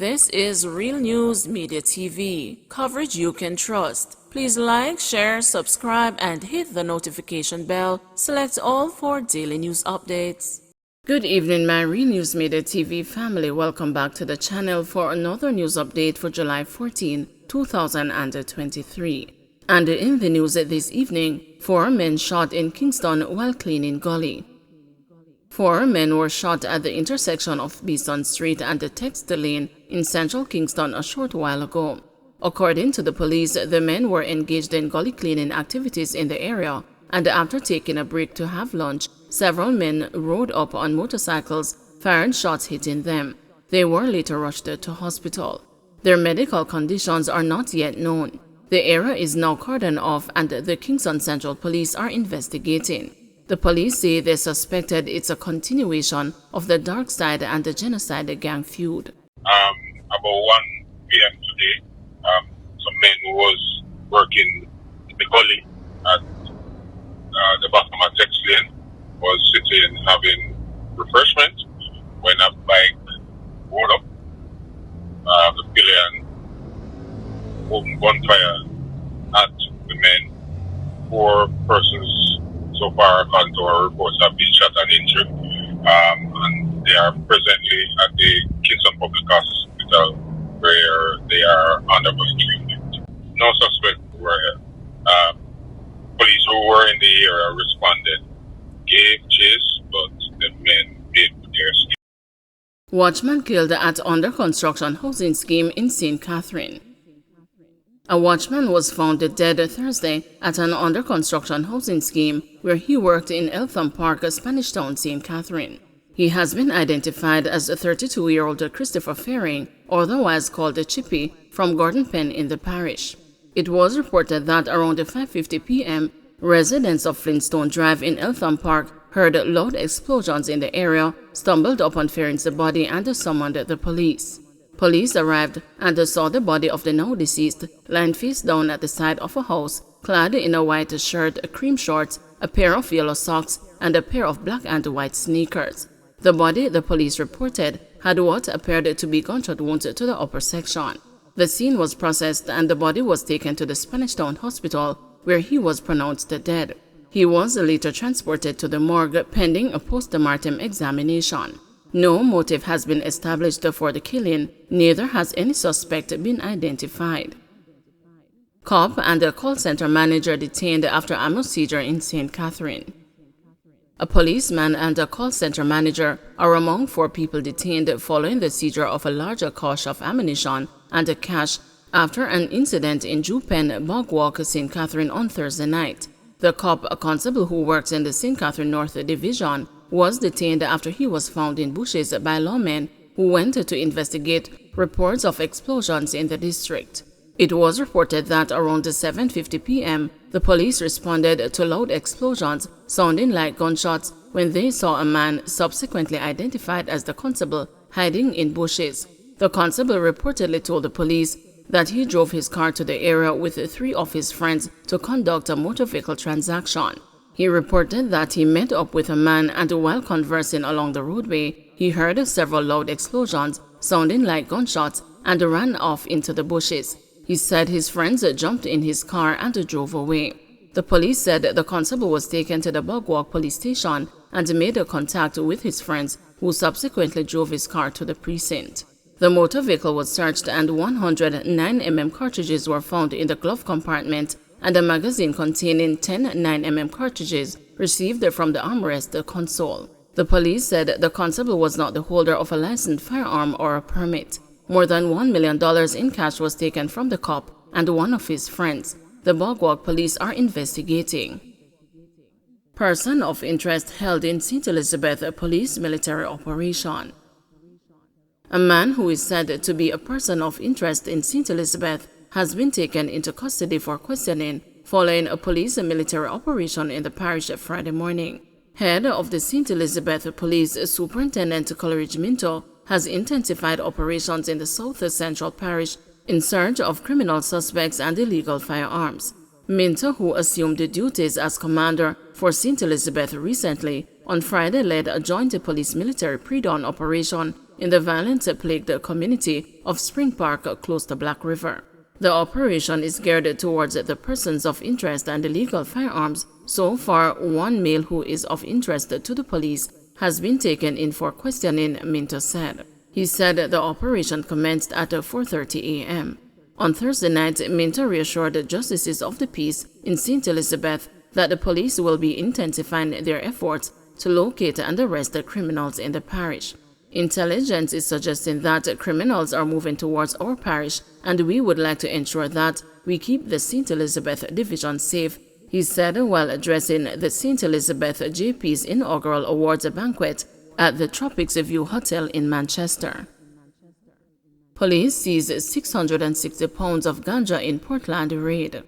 This is Real News Media TV, coverage you can trust. Please like, share, subscribe, and hit the notification bell. Select all for daily news updates. Good evening, my Real News Media TV family. Welcome back to the channel for another news update for July 14, 2023. And in the news this evening, 4 men shot in Kingston while cleaning gully. 4 men were shot at the intersection of Beeston Street and the Texter Lane in central Kingston a short while ago. According to the police, the men were engaged in gully cleaning activities in the area, and after taking a break to have lunch, several men rode up on motorcycles, fired shots hitting them. They were later rushed to hospital. Their medical conditions are not yet known. The area is now cordoned off and the Kingston Central Police are investigating. The police say they suspected it's a continuation of the dark side and the genocide gang feud. About 1 p.m. today, some men who was working in the gully at the bottom of Texter Lane was sitting having refreshment when a bike rolled up. The pillion opened gunfire at the men. 4 persons so far, according to our reports, have been shot and injured, and they are presently at the Kingston Public Hospital where they are undergoing treatment. No suspect were here. Police who were in the area responded, gave chase, but the men did their escape. Watchmen killed at under construction housing scheme in St. Catherine. A watchman was found dead Thursday at an under-construction housing scheme where he worked in Eltham Park, Spanish Town, St. Catherine. He has been identified as a 32-year-old Christopher Faring, otherwise called Chippy, from Gordon Pen in the parish. It was reported that around 5:50 p.m., residents of Flintstone Drive in Eltham Park heard loud explosions in the area, stumbled upon Faring's body, and summoned the police. Police arrived and saw the body of the now deceased lying face down at the side of a house, clad in a white shirt, cream shorts, a pair of yellow socks, and a pair of black and white sneakers. The body, the police reported, had what appeared to be gunshot wounds to the upper section. The scene was processed and the body was taken to the Spanish Town Hospital, where he was pronounced dead. He was later transported to the morgue pending a post-mortem examination. No motive has been established for the killing, neither has any suspect been identified. Cop and a call center manager detained after ammo seizure in St. Catherine. A policeman and a call center manager are among 4 people detained following the seizure of a larger cache of ammunition and a cash after an incident in Jupen, Bogwalk, St. Catherine on Thursday night. The cop, a constable who works in the St. Catherine North Division, was detained after he was found in bushes by lawmen who went to investigate reports of explosions in the district. It was reported that around 7:50 p.m., the police responded to loud explosions sounding like gunshots when they saw a man, subsequently identified as the constable, hiding in bushes. The constable reportedly told the police that he drove his car to the area with 3 of his friends to conduct a motor vehicle transaction. He reported that he met up with a man and while conversing along the roadway, he heard several loud explosions sounding like gunshots and ran off into the bushes. He said his friends jumped in his car and drove away. The police said the constable was taken to the Bogwalk police station and made a contact with his friends, who subsequently drove his car to the precinct. The motor vehicle was searched and 109mm cartridges were found in the glove compartment, and a magazine containing 10 9mm cartridges received from the armrest console. The police said the constable was not the holder of a licensed firearm or a permit. More than $1 million in cash was taken from the cop and one of his friends. The Bogwalk police are investigating. Person of interest held in St. Elizabeth police military operation. A man who is said to be a person of interest in St. Elizabeth has been taken into custody for questioning following a police military operation in the parish Friday morning. Head of the St. Elizabeth Police, Superintendent Coleridge Minto, has intensified operations in the South Central Parish in search of criminal suspects and illegal firearms. Minto, who assumed the duties as commander for St. Elizabeth recently, on Friday led a joint police military pre-dawn operation in the violence-plagued community of Spring Park close to Black River. The operation is geared towards the persons of interest and illegal firearms. So far, one male who is of interest to the police has been taken in for questioning, Minto said. He said the operation commenced at 4:30 a.m. On Thursday night, Minto reassured the justices of the peace in St. Elizabeth that the police will be intensifying their efforts to locate and arrest the criminals in the parish. Intelligence is suggesting that criminals are moving towards our parish, and we would like to ensure that we keep the St. Elizabeth division safe, he said while addressing the St. Elizabeth JP's inaugural awards banquet at the Tropics View Hotel in Manchester. Police seized 660 pounds of ganja in Portland raid.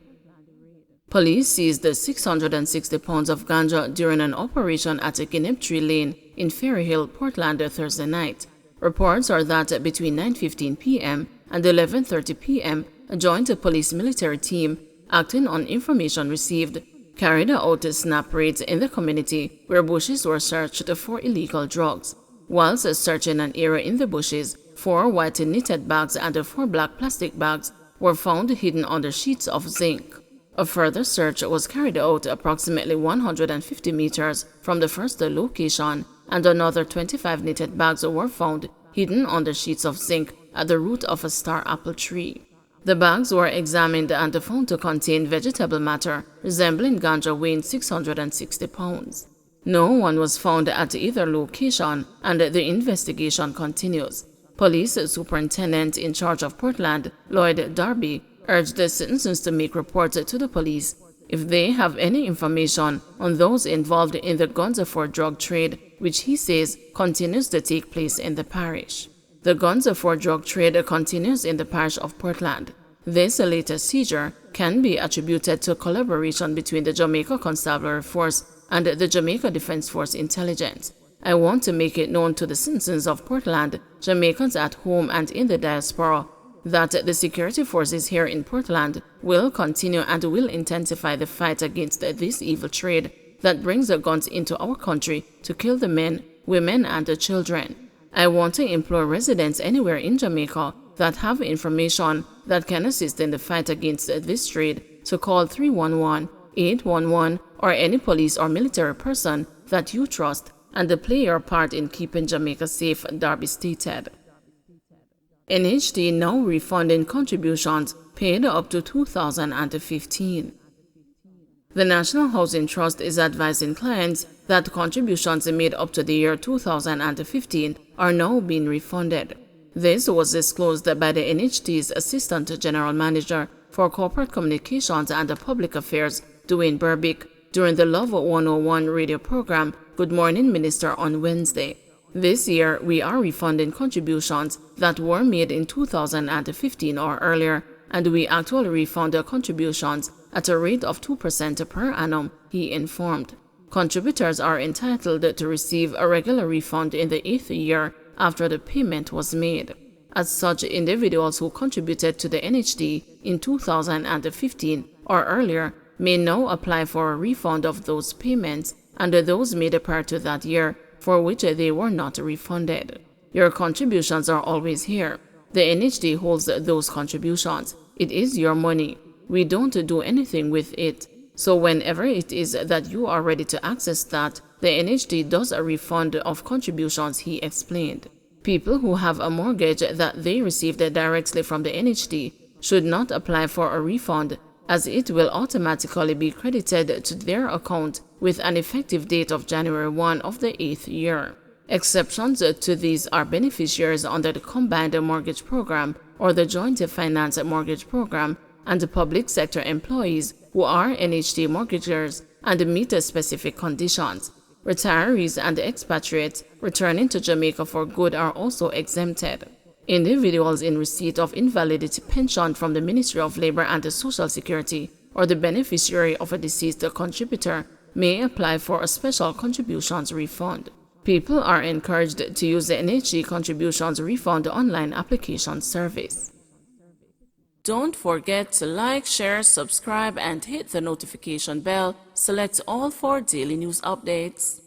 Police seized 660 pounds of ganja during an operation at Gineptree Lane in Ferry Hill, Portland, Thursday night. Reports are that between 9:15 p.m. and 11:30 p.m., a joint police-military team, acting on information received, carried out snap raids in the community where bushes were searched for illegal drugs. Whilst searching an area in the bushes, 4 white knitted bags and 4 black plastic bags were found hidden under sheets of zinc. A further search was carried out approximately 150 meters from the first location, and another 25 knitted bags were found hidden under sheets of zinc at the root of a star apple tree. The bags were examined and found to contain vegetable matter resembling ganja weighing 660 pounds. No one was found at either location, and the investigation continues. Police Superintendent in charge of Portland, Lloyd Darby, urged the citizens to make reports to the police if they have any information on those involved in the Ganja for drug trade, which he says continues to take place in the parish. The Ganja for drug trade continues in the parish of Portland. This latest seizure can be attributed to collaboration between the Jamaica Constabulary Force and the Jamaica Defense Force Intelligence. I want to make it known to the citizens of Portland, Jamaicans at home and in the diaspora, that the security forces here in Portland will continue and will intensify the fight against this evil trade that brings the guns into our country to kill the men, women, and the children. I want to implore residents anywhere in Jamaica that have information that can assist in the fight against this trade to call 311, 811, or any police or military person that you trust and to play your part in keeping Jamaica safe, Darby stated. NHD now refunding contributions paid up to 2015. The National Housing Trust is advising clients that contributions made up to the year 2015 are now being refunded. This was disclosed by the NHD's Assistant General Manager for Corporate Communications and Public Affairs, Dwayne Burbick, during the Love 101 radio program Good Morning Minister on Wednesday. This year, we are refunding contributions that were made in 2015 or earlier, and we actually refund the contributions at a rate of 2% per annum, he informed. Contributors are entitled to receive a regular refund in the 8th year after the payment was made. As such, individuals who contributed to the NHD in 2015 or earlier may now apply for a refund of those payments and those made prior to that year for which they were not refunded. Your contributions are always here. The NHD holds those contributions. It is your money. We don't do anything with it. So whenever it is that you are ready to access that, the NHD does a refund of contributions, he explained. People who have a mortgage that they received directly from the NHD should not apply for a refund, as it will automatically be credited to their account with an effective date of January 1 of the 8th year. Exceptions to these are beneficiaries under the Combined Mortgage Program or the Joint Finance Mortgage Program, and public sector employees who are NHD mortgagors and meet specific conditions. Retirees and expatriates returning to Jamaica for good are also exempted. Individuals in receipt of invalidity pension from the Ministry of Labor and Social Security or the beneficiary of a deceased contributor may apply for a special contributions refund. People are encouraged to use the NHD contributions refund online application service. Don't forget to like, share, subscribe, and hit the notification bell. Select all for daily news updates.